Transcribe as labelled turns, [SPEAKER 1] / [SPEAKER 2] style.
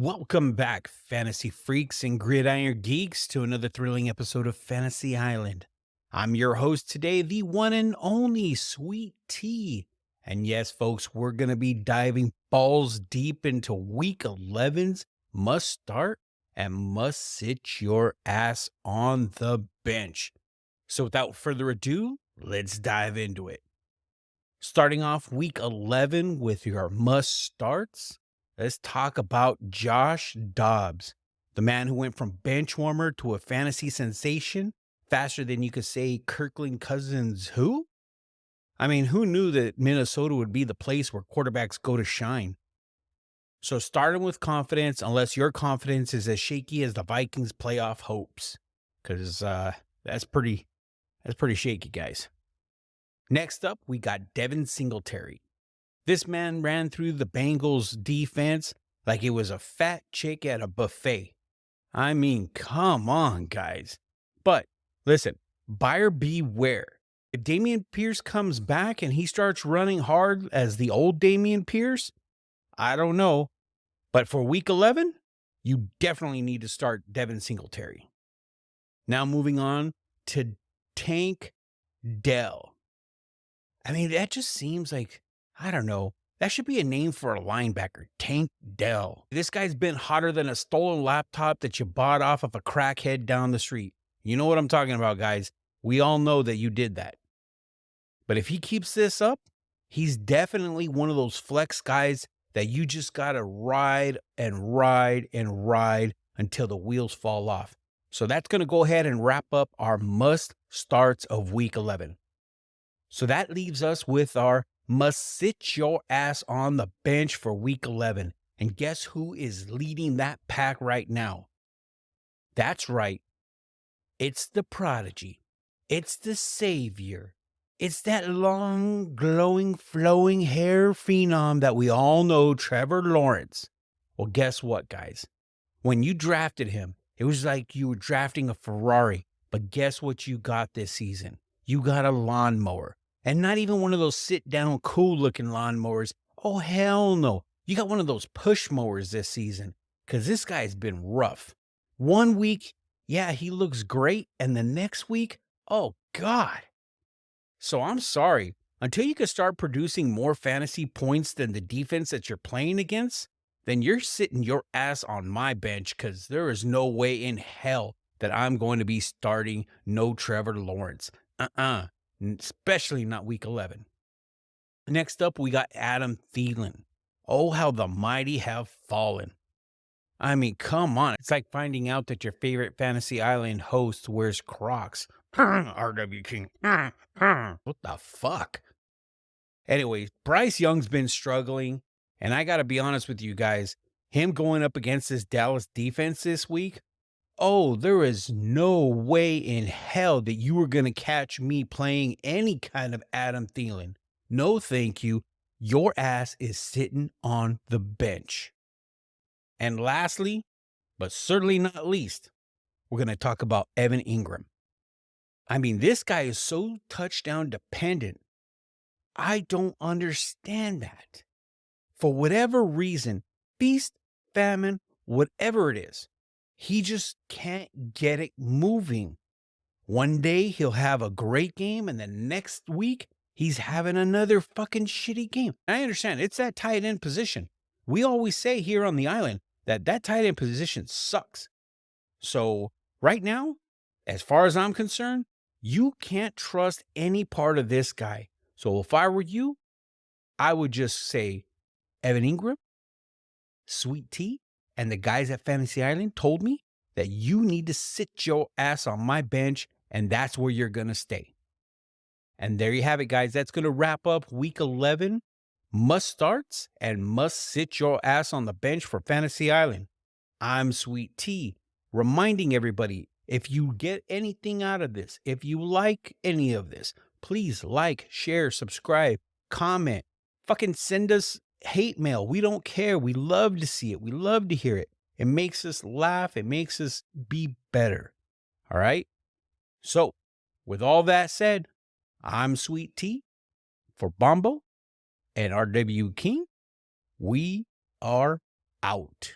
[SPEAKER 1] Welcome back, fantasy freaks and gridiron geeks, to another thrilling episode of Fantasy Island. I'm your host today, the one and only Sweet Tea. And yes, folks, we're going to be diving balls deep into Week 11's must start and must sit your ass on the bench. So without further ado, let's dive into it. Starting off Week 11 with your must starts. Let's talk about Josh Dobbs, the man who went from bench warmer to a fantasy sensation faster than you could say Kirk Cousins who? I mean, who knew that Minnesota would be the place where quarterbacks go to shine? So start him with confidence unless your confidence is as shaky as the Vikings playoff hopes. Because that's pretty shaky, guys. Next up, we got Devin Singletary. This man ran through the Bengals defense like it was a fat chick at a buffet. I mean, come on, guys. But listen, buyer beware. If Damien Pierce comes back and he starts running hard as the old Damien Pierce, I don't know. But for Week 11, you definitely need to start Devin Singletary. Now moving on to Tank Dell. I mean, that just seems like, I don't know. That should be a name for a linebacker, Tank Dell. This guy's been hotter than a stolen laptop that you bought off of a crackhead down the street. You know what I'm talking about, guys. We all know that you did that. But if he keeps this up, he's definitely one of those flex guys that you just got to ride and ride and ride until the wheels fall off. So that's going to go ahead and wrap up our must starts of Week 11. So that leaves us with our must sit your ass on the bench for Week 11. And guess who is leading that pack right now? That's right. It's the prodigy. It's the savior. It's that long, glowing, flowing hair phenom that we all know, Trevor Lawrence. Well, guess what, guys? When you drafted him, it was like you were drafting a Ferrari. But guess what you got this season? You got a lawnmower. And not even one of those sit-down, cool-looking lawnmowers. Oh, hell no. You got one of those push mowers this season. Because this guy's been rough. 1 week, yeah, he looks great. And the next week, oh, God. So I'm sorry. Until you can start producing more fantasy points than the defense that you're playing against, then you're sitting your ass on my bench because there is no way in hell that I'm going to be starting no Trevor Lawrence. Especially not Week 11. Next up, we got Adam Thielen. Oh, how the mighty have fallen. I mean, come on. It's like finding out that your favorite Fantasy Island host wears Crocs. RW King. What the fuck? Anyways, Bryce Young's been struggling. And I got to be honest with you guys. Him going up against this Dallas defense this week, oh, there is no way in hell that you were going to catch me playing any kind of Adam Thielen. No, thank you. Your ass is sitting on the bench. And lastly, but certainly not least, we're going to talk about Evan Ingram. I mean, this guy is so touchdown dependent. I don't understand that. For whatever reason, feast, famine, whatever it is, he just can't get it moving. One day he'll have a great game, and the next week he's having another fucking shitty game. I understand. It's that tight end position. We always say here on the island that tight end position sucks. So right now, as far as I'm concerned, you can't trust any part of this guy. So if I were you, I would just say Evan Ingram, Sweet Tea, and the guys at Fantasy Island told me that you need to sit your ass on my bench, and that's where you're going to stay. And there you have it, guys. That's going to wrap up Week 11 must starts and must sit your ass on the bench for Fantasy Island. I'm Sweet Tea, reminding everybody, if you get anything out of this, if you like any of this, please like, share, subscribe, comment, fucking send us hate mail. We don't care. We love to see it. We love to hear it. It makes us laugh. It makes us be better. All right? So, with all that said, I'm Sweet Tea for Bombo and RW King. We are out.